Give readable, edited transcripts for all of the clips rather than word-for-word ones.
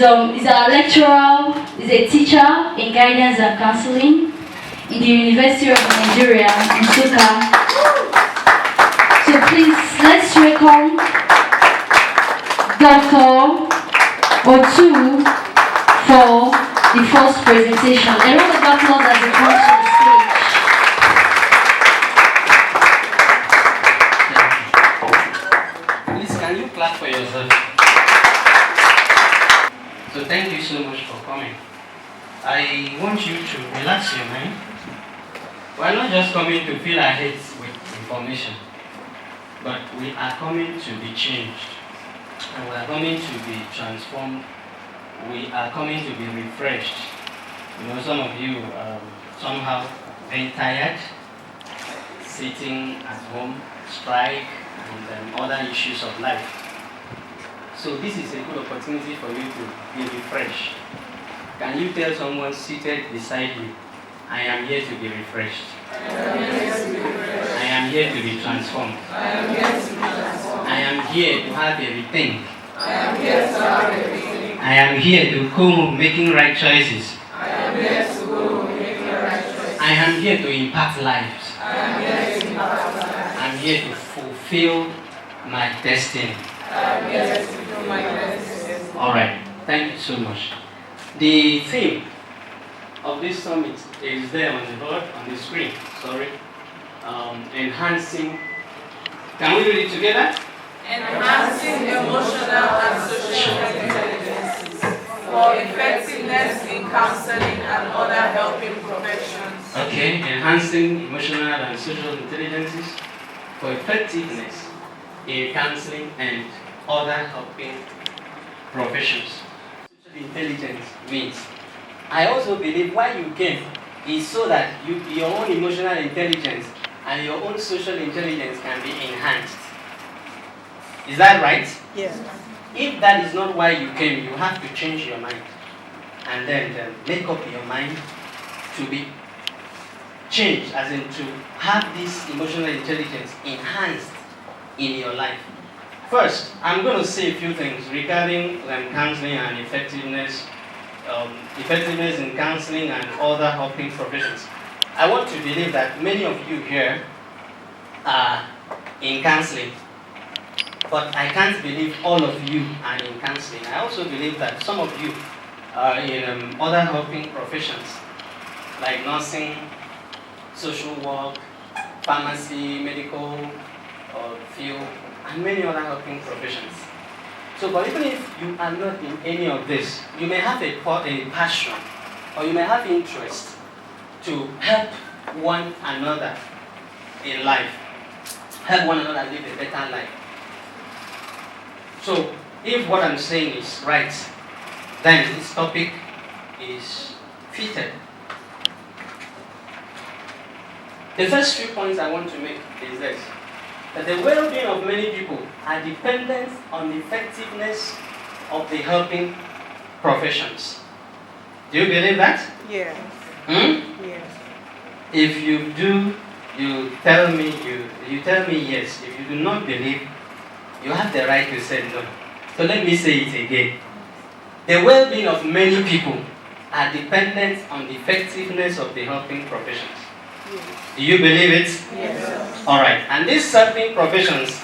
He's a lecturer, he's a teacher in guidance and counseling in the University of Nigeria in Nsukka. So please, let's welcome Dr. Otu for the first presentation. A round of applause as he comes to the stage. Please, can you clap for yourself? So thank you so much for coming. I want you to relax your mind. We're not just coming to fill our heads with information, but we are coming to be changed. And we are coming to be transformed. We are coming to be refreshed. You know, some of you somehow very tired, sitting at home, strike, and other issues of life. So this is a good opportunity for you to be refreshed. Can you tell someone seated beside you, I am here to be refreshed. I am here to be transformed. I am here to have a rethink. I am here to go making right choices. I am here to impact lives. I am here to fulfill my destiny. Alright, thank you so much. The theme of this summit is there on the board, on the screen, sorry. Enhancing, can we read it together? Enhancing emotional and social intelligence for effectiveness in counseling and other helping professions. Okay, enhancing emotional and social intelligences for effectiveness in counseling and other helping professions. Social intelligence means, I also believe why you came is so that your own emotional intelligence and your own social intelligence can be enhanced. Is that right? Yes. If that is not why you came, you have to change your mind and then make up your mind to be changed, as in to have this emotional intelligence enhanced in your life. First, I'm going to say a few things regarding counseling and effectiveness in counseling and other helping professions. I want to believe that many of you here are in counseling, but I can't believe all of you are in counseling. I also believe that some of you are in other helping professions like nursing, social work, pharmacy, medical field, and many other helping professions. So, but even if you are not in any of this, you may have a passion or you may have interest to help one another in life, help one another live a better life. So, if what I'm saying is right, then this topic is fitted. The first few points I want to make is this: that the well-being of many people are dependent on the effectiveness of the helping professions. Do you believe that? Yes. Yes. If you do, you tell me yes. If you do not believe, you have the right to say no. So let me say it again. The well-being of many people are dependent on the effectiveness of the helping professions. Yes. Do you believe it? Yes. Alright, and these helping professions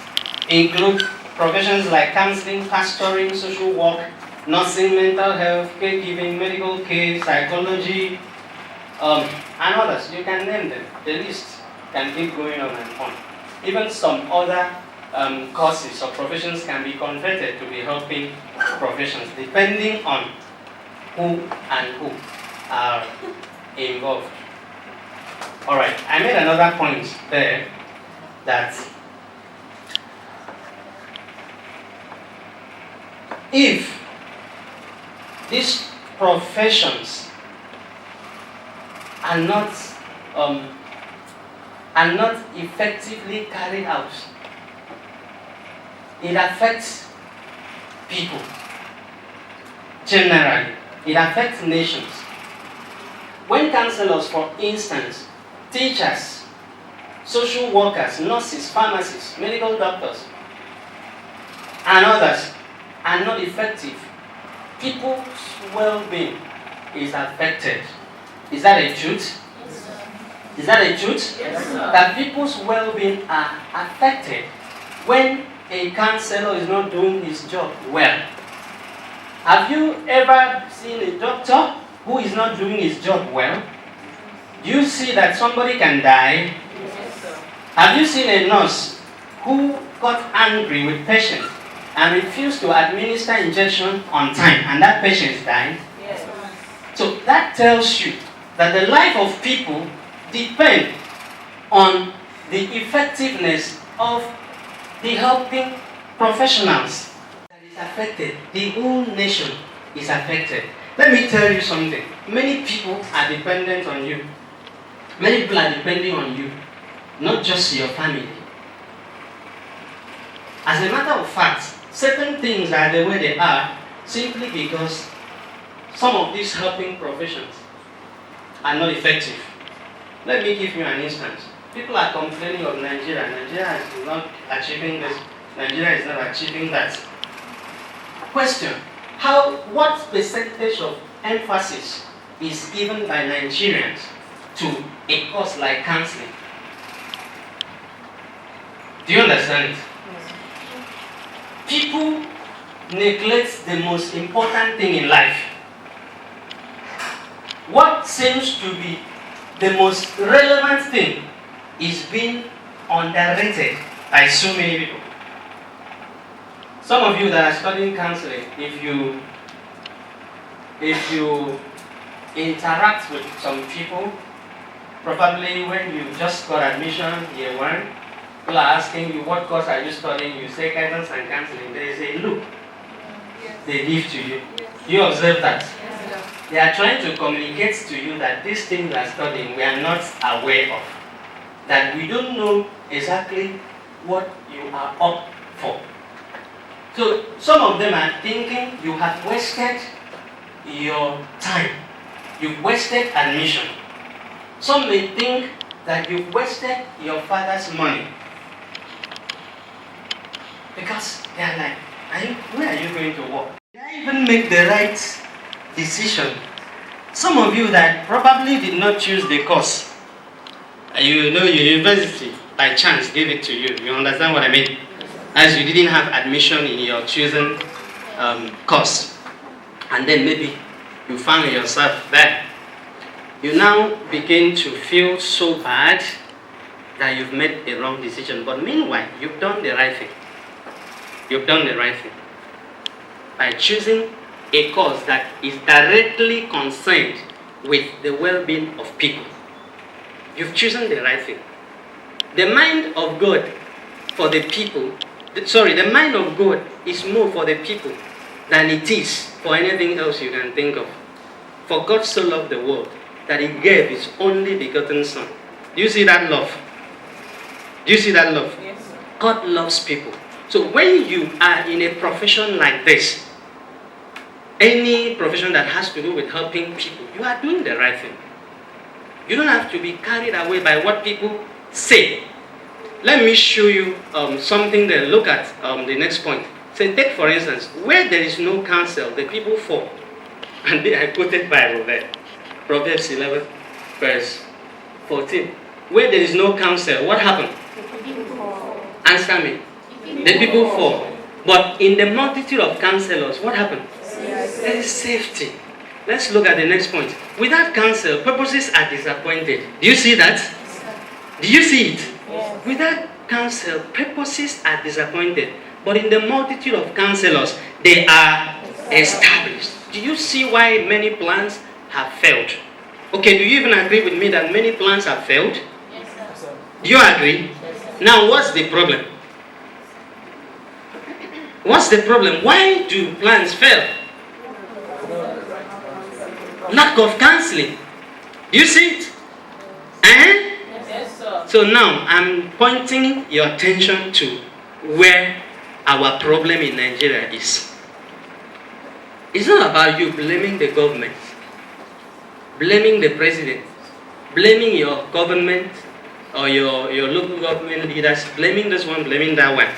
include professions like counseling, pastoring, social work, nursing, mental health, caregiving, medical care, psychology, and others. You can name them. The list can keep going on and on. Even some other courses or professions can be converted to be helping professions depending on who and who are involved. Alright, I made another point there that if these professions are not effectively carried out, it affects people generally. It affects nations. When counselors, for instance, teachers, social workers, nurses, pharmacists, medical doctors, and others are not effective people's well-being is affected. Is that a truth? Is that a truth? Yes, sir. That people's well-being are affected when a counselor is not doing his job well. Have you ever seen a doctor who is not doing his job well? Do you see that somebody can die? Yes, sir. Have you seen a nurse who got angry with patients and refused to administer injection on time and that patient died? Yes. So that tells you that the life of people depend on the effectiveness of the helping professionals. That is affected. The whole nation is affected. Let me tell you something. Many people are dependent on you. Many people are depending on you, not just your family. As a matter of fact, certain things are the way they are simply because some of these helping professions are not effective. Let me give you an instance. People are complaining of Nigeria. Nigeria is not achieving this. Nigeria is not achieving that. Question: what percentage of emphasis is given by Nigerians to a course like counseling? Do you understand it? People neglect the most important thing in life. What seems to be the most relevant thing is being underrated by so many people. Some of you that are studying counseling, if you interact with some people, probably when you just got admission year one, people are asking you, what course are you studying? You say guidance and counseling. They say, look, they give to you. You observe that. They are trying to communicate to you that this thing we are studying, we are not aware of. That we don't know exactly what you are up for. So some of them are thinking you have wasted your time. You've wasted admission. Some may think that you've wasted your father's money. Because they are like, where are you going to work? Did I even make the right decision? Some of you that probably did not choose the course. You know your university by chance gave it to you. You understand what I mean? As you didn't have admission in your chosen course. And then maybe you found yourself there. You now begin to feel so bad that you've made a wrong decision. But meanwhile, you've done the right thing. You've done the right thing. By choosing a course that is directly concerned with the well-being of people. You've chosen the right thing. The mind of God for the people, the mind of God is more for the people than it is for anything else you can think of. For God so loved the world that He gave His only begotten Son. Do you see that love? Do you see that love? Yes, sir. God loves people. So when you are in a profession like this, any profession that has to do with helping people, you are doing the right thing. You don't have to be carried away by what people say. Let me show you something there. Look at the next point. So take for instance, where there is no counsel, the people fall. And I quoted Bible there. Proverbs 11, verse 14. Where there is no counsel, what happened? Answer me. The people fall. But in the multitude of counselors, what happened? There is safety. Let's look at the next point. Without counsel, purposes are disappointed. Do you see that? Do you see it? Yes. Without counsel, purposes are disappointed. But in the multitude of counselors, they are established. Do you see why many plans have failed? Okay, do you even agree with me that many plans have failed? Yes, sir. Do you agree? Now, what's the problem? What's the problem? Why do plans fail? Lack of counseling. Do you see it? Yes, sir. So now I'm pointing your attention to where our problem in Nigeria is. It's not about you blaming the government, blaming the president, blaming your government or your local government leaders, blaming this one, blaming that one.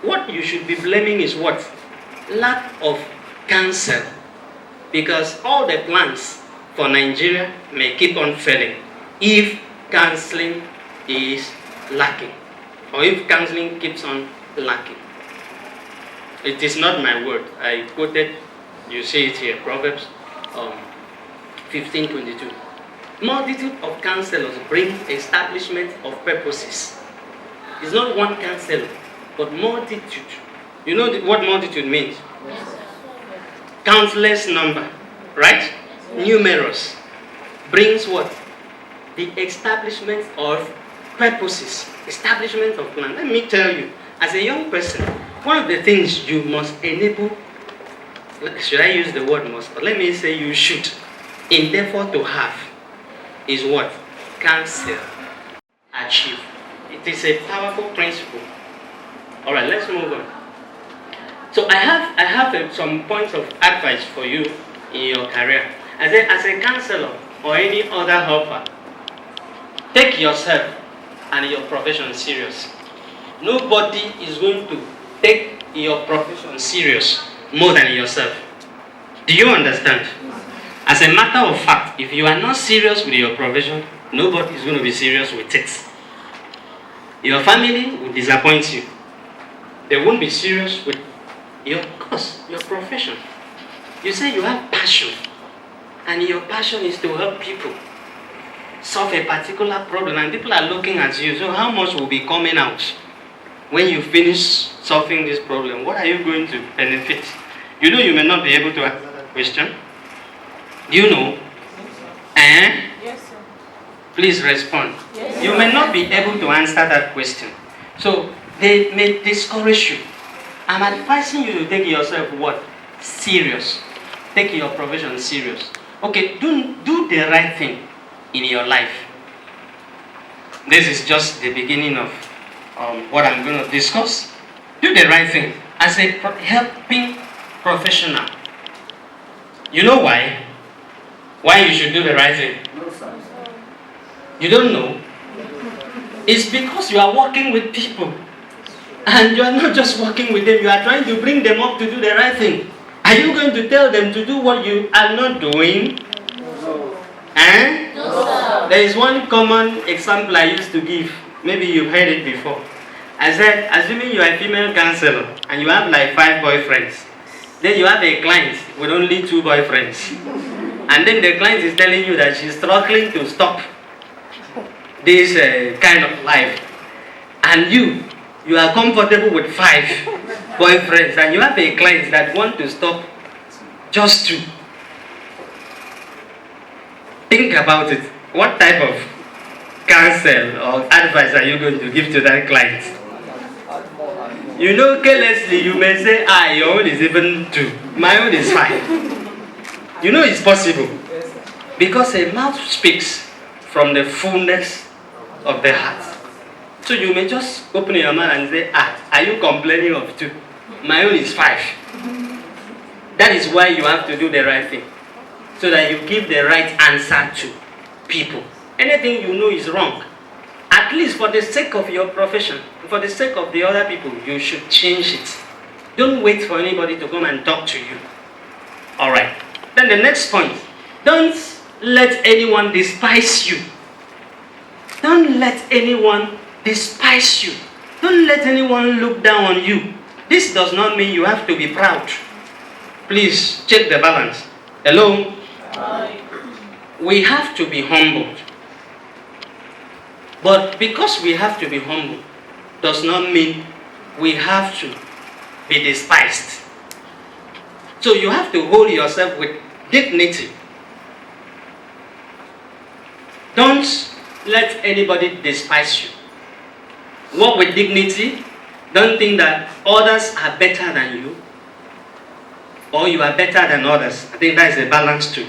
What you should be blaming is what? Lack of cancel, because all the plans for Nigeria may keep on failing if counseling is lacking, or if counseling keeps on lacking. It is not my word. I quoted, you see it here, Proverbs 15:22. Multitude of counselors bring establishment of purposes. It's not one counselor, but multitude. You know what multitude means? Yes, sir. Countless number, right? Numerous. Brings what? The establishment of purposes. Establishment of plan. Let me tell you, as a young person, one of the things you must enable, should I use the word must? But let me say you should endeavor to have, is what? Counsel. Achieve. It is a powerful principle. Alright, let's move on. So I have some points of advice for you in your career. As a counselor or any other helper, take yourself and your profession serious. Nobody is going to take your profession serious more than yourself. Do you understand? As a matter of fact, if you are not serious with your profession, nobody is going to be serious with it. Your family will disappoint you. They won't be serious with your cause, your profession. You say you have passion, and your passion is to help people solve a particular problem, and people are looking at you. So how much will be coming out when you finish solving this problem? What are you going to benefit? You know you may not be able to answer that question. Do you know? Yes, sir. Please respond. Yes, You may not be able to answer that question. So they may discourage you. I'm advising you to take yourself what? Serious. Take your profession serious. Okay, do the right thing in your life. This is just the beginning of what I'm going to discuss. Do the right thing as a helping professional. You know why? Why you should do the right thing? You don't know? It's because you are working with people. And you are not just working with them, you are trying to bring them up to do the right thing. Are you going to tell them to do what you are not doing? No. No, sir. There is one common example I used to give. Maybe you've heard it before. I said, assuming you are a female counselor and you have like 5 boyfriends, then you have a client with only 2 boyfriends. And then the client is telling you that she's struggling to stop this kind of life. And you are comfortable with 5 boyfriends, and you have a client that want to stop just 2. Think about it. What type of counsel or advice are you going to give to that client? You know, carelessly you may say, your own is even 2. My own is 5. You know it's possible. Because a mouth speaks from the fullness of the heart. So you may just open your mouth and say, are you complaining of 2? My own is 5. That is why you have to do the right thing. So that you give the right answer to people. Anything you know is wrong, at least for the sake of your profession, for the sake of the other people, you should change it. Don't wait for anybody to come and talk to you. Alright. Then the next point. Don't let anyone despise you. Don't let anyone despise you. Don't let anyone look down on you. This does not mean you have to be proud. Please check the balance. Hello? Hi. We have to be humbled. But because we have to be humble, does not mean we have to be despised. So you have to hold yourself with dignity. Don't let anybody despise you. Walk with dignity. Don't think that others are better than you, or you are better than others. I think that is a balance to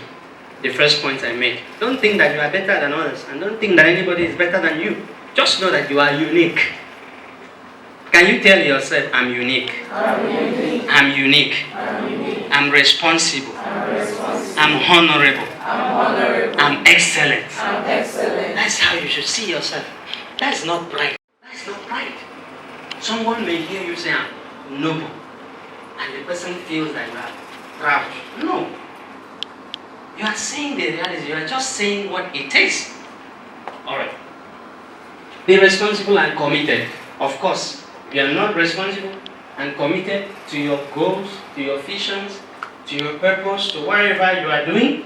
the first point I made. Don't think that you are better than others, and don't think that anybody is better than you. Just know that you are unique. Can you tell yourself, I'm unique? I'm unique. I'm unique. I'm unique. I'm responsible. I'm responsible. I'm honorable. I'm honorable. I'm excellent. I'm excellent. That's how you should see yourself. That's not pride. That's not pride. Someone may hear you say, I'm noble, and the person feels that you are proud. No. You are saying the reality. You are just saying what it is. Alright. Be responsible and committed. Of course, if you are not responsible and committed to your goals, to your visions, to your purpose, to whatever you are doing,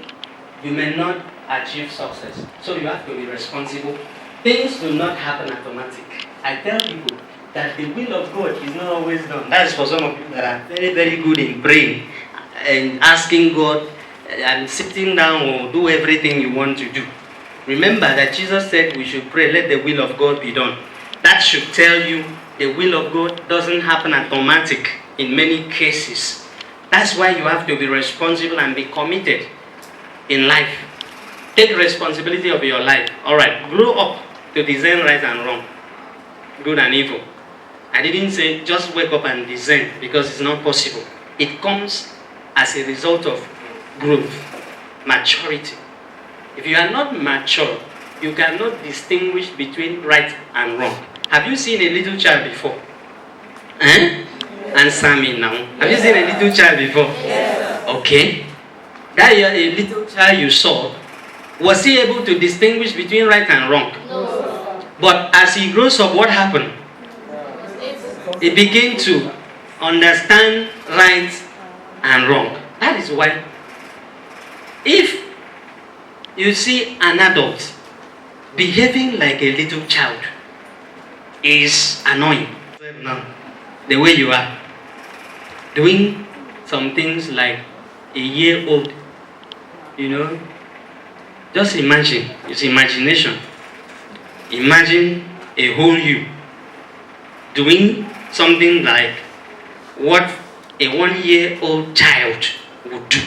you may not achieve success. So you have to be responsible. Things do not happen automatic. I tell people that the will of God is not always done. That's for some of you that are very, very good in praying and asking God and sitting down or do everything you want to do. Remember that Jesus said we should pray, let the will of God be done. That should tell you the will of God doesn't happen automatic in many cases. That's why you have to be responsible and be committed in life. Take responsibility of your life. Alright, grow up to discern right and wrong, good and evil. I didn't say just wake up and discern because it's not possible. It comes as a result of growth, maturity. If you are not mature, you cannot distinguish between right and wrong. Have you seen a little child before? Answer me now. Have you seen a little child before? Yes. Okay. That a little child you saw, was he able to distinguish between right and wrong? No. But as he grows up, what happened? He began to understand right and wrong. That is why if you see an adult behaving like a little child is annoying. Now, the way you are doing some things like a year old, just imagine, it's imagination. Imagine a whole you doing something like what a 1-year-old child would do.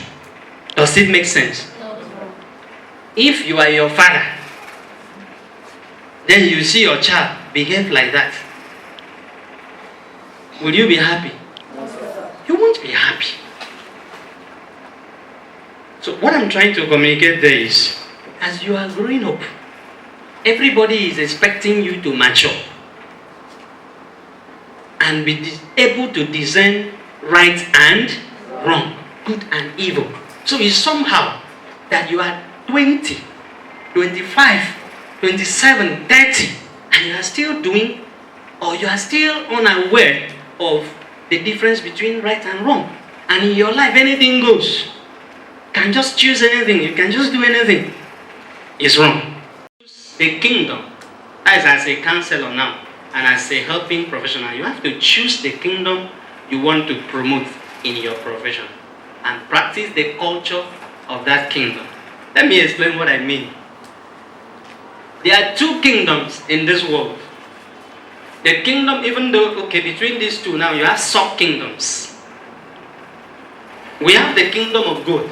Does it make sense? No. If you are your father, then you see your child behave like that, will you be happy? You won't be happy. So what I'm trying to communicate there is, as you are growing up, everybody is expecting you to mature and be able to discern right and wrong, good and evil. So it's somehow that you are 20, 25, 27, 30, and you are still doing, or you are still unaware of the difference between right and wrong. And in your life, anything goes. You can just choose anything. You can just do anything. It's wrong. The kingdom, as a counselor now, and as a helping professional, you have to choose the kingdom you want to promote in your profession and practice the culture of that kingdom. Let me explain what I mean. There are two kingdoms in this world. The kingdom, even though, between these two now, you have sub-kingdoms. We have the kingdom of God,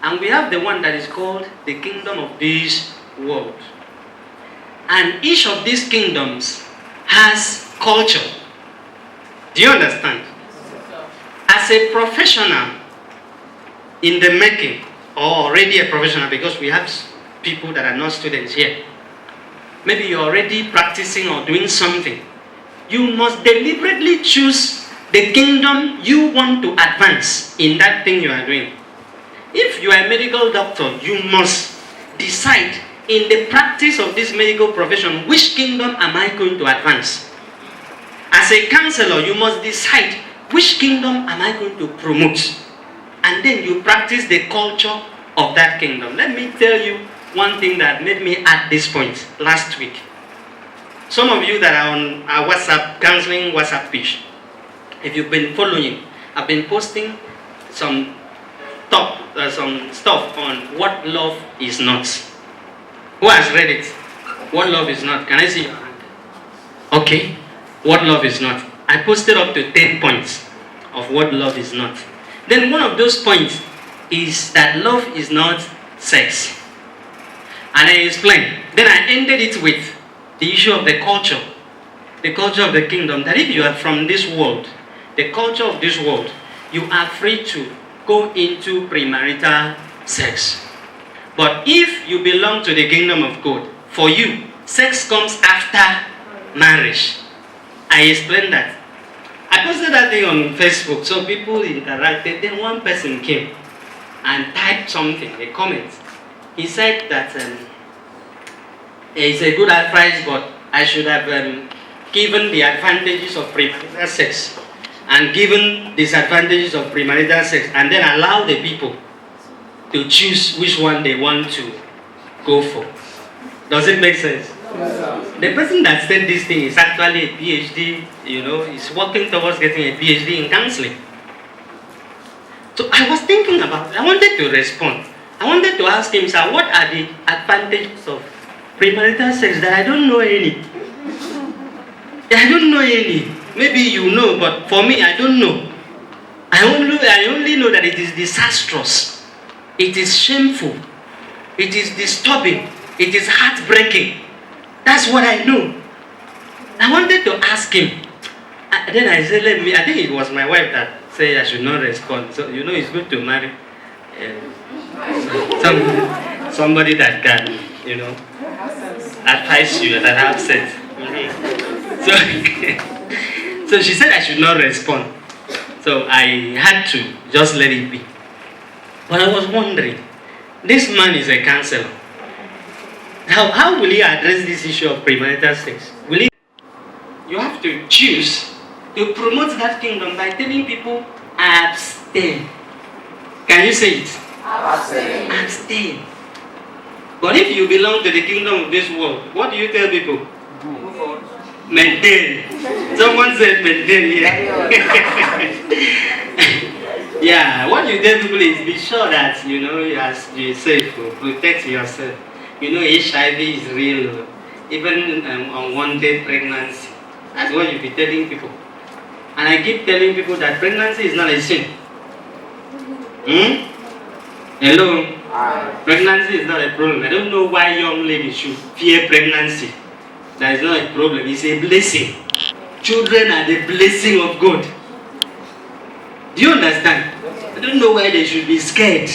and we have the one that is called the kingdom of this world. And each of these kingdoms has culture. Do you understand? As a professional in the making, or already a professional, because we have people that are not students here, maybe you're already practicing or doing something, you must deliberately choose the kingdom you want to advance in that thing you are doing. If you are a medical doctor, you must decide in the practice of this medical profession, which kingdom am I going to advance? As a counselor, you must decide which kingdom am I going to promote? And then you practice the culture of that kingdom. Let me tell you one thing that made me at this point last week. Some of you that are on our WhatsApp, counseling WhatsApp page, if you've been following, I've been posting some stuff on what love is not. Who has read it? What love is not? Can I see your hand? Okay. What love is not. I posted up to 10 points of what love is not. Then one of those points is that love is not sex. And I explained. Then I ended it with the issue of the culture of the kingdom. That if you are from this world, the culture of this world, you are free to go into premarital sex. But if you belong to the kingdom of God, for you, sex comes after marriage. I explained that. I posted that thing on Facebook, so people interacted. Then one person came and typed something, a comment. He said that it's a good advice, but I should have given the advantages of premarital sex and given disadvantages of premarital sex, and then allow the people to choose which one they want to go for. Does it make sense? The person that said this thing is actually a PhD, is working towards getting a PhD in counseling. So I was thinking about it. I wanted to respond. I wanted to ask him, sir, what are the advantages of premarital sex that I don't know any? I don't know any. Maybe you know, but for me, I don't know. I only know that it is disastrous. It is shameful. It is disturbing. It is heartbreaking. That's what I know. I wanted to ask him. Then I said, I think it was my wife that said I should not respond. So, it's good to marry somebody that can, advise you, that have sense. So she said I should not respond. So I had to just let it be. But I was wondering, this man is a counselor. How will he address this issue of premarital sex? You have to choose to promote that kingdom by telling people, abstain. Can you say it? Abstain. Abstain. But if you belong to the kingdom of this world, what do you tell people? Maintain. Someone said maintain here. Yeah, what you tell people is be sure that you're safe, protect yourself. HIV is real, even unwanted pregnancy. That's what you be telling people. And I keep telling people that pregnancy is not a sin. Hello? Pregnancy is not a problem. I don't know why young ladies should fear pregnancy. That is not a problem. It's a blessing. Children are the blessing of God. Do you understand? I don't know why they should be scared.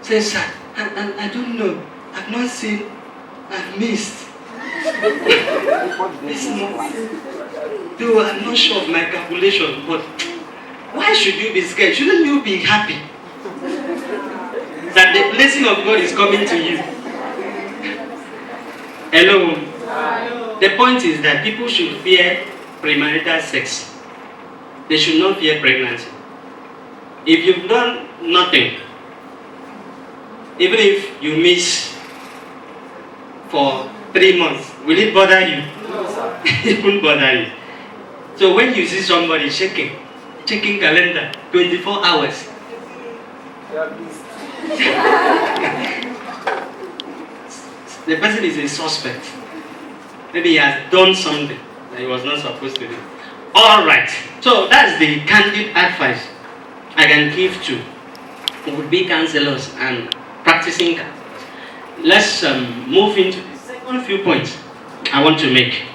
Say, sir, I don't know. I've not seen. I've missed. This month. Though I'm not sure of my calculation, but why should you be scared? Shouldn't you be happy that the blessing of God is coming to you? Hello? The point is that people should fear premarital sex. They should not fear pregnancy. If you've done nothing, even if you miss for 3 months, will it bother you? No, sir. It won't bother you. So when you see somebody checking calendar, 24 hours, the person is a suspect. Maybe he has done something that he was not supposed to do. Alright, so that's the candid advice I can give to would-be counselors and practicing counselors. Let's move into the second few points I want to make.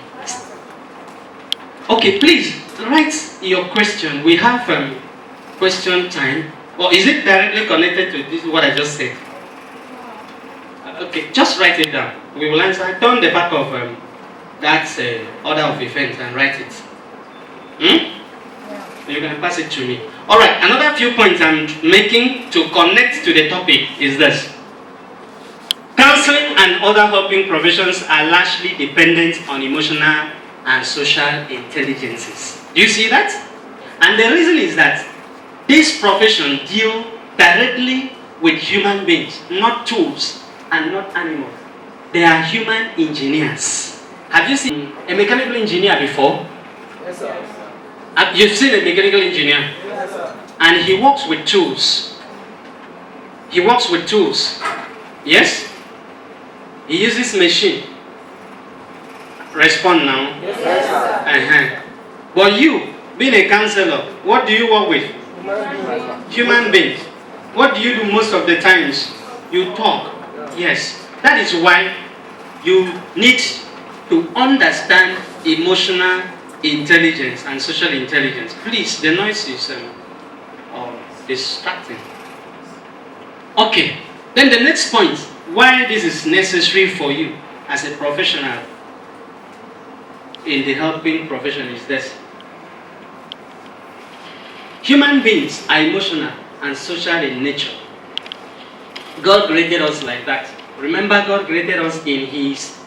Okay, please write your question. We have question time. Or is it directly connected to this, what I just said? Okay, just write it down. We will answer. Turn the back of that order of events and write it. You can pass it to me. Alright, another few points I'm making to connect to the topic is this. Counseling and other helping professions are largely dependent on emotional and social intelligences. Do you see that? And the reason is that this profession deal directly with human beings, not tools and not animals. They are human engineers. Have you seen a mechanical engineer before? Yes, sir. You've seen a mechanical engineer? Yes, sir. And he works with tools. He works with tools. Yes? He uses machine. Respond now. Yes, sir. But you, being a counselor, what do you work with? Human beings. What do you do most of the times? You talk. Yes. That is why you need to understand emotional intelligence and social intelligence. Please, the noise is distracting. Okay. Then the next point, why this is necessary for you as a professional. in the helping profession is this. Human beings are emotional and social in nature. God created us like that. Remember, God created us in His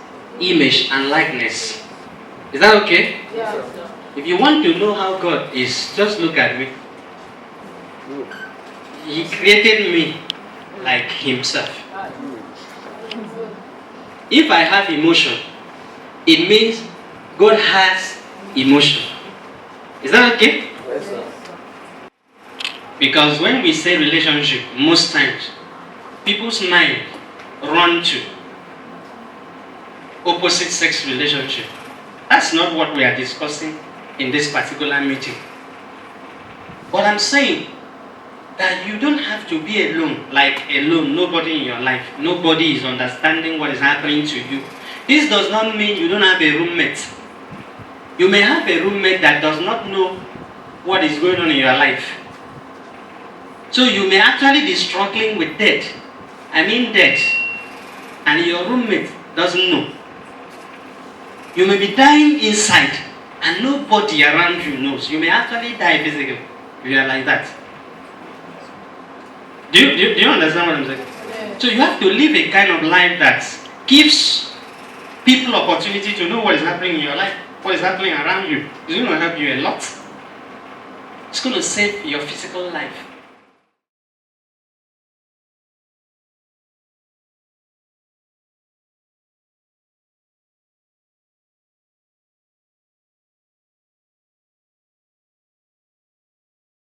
image and likeness. Is that okay? Yes, sir. If you want to know how God is, just look at me. He created me like Himself. If I have emotion, it means God has emotion. Is that okay? Yes, sir. Because when we say relationship, most times, people's mind run to opposite sex relationship. That's not what we are discussing in this particular meeting. But I'm saying that you don't have to be alone, like alone, nobody in your life. Nobody is understanding what is happening to you. This does not mean you don't have a roommate. You may have a roommate that does not know what is going on in your life. So you may actually be struggling with debt. Debt. And your roommate doesn't know. You may be dying inside and nobody around you knows. You may actually die physically if you are like that. Do you understand what I'm saying? Yeah. So you have to live a kind of life that gives people opportunity to know what is happening in your life, what is happening around you. It's going to help you a lot. It's going to save your physical life.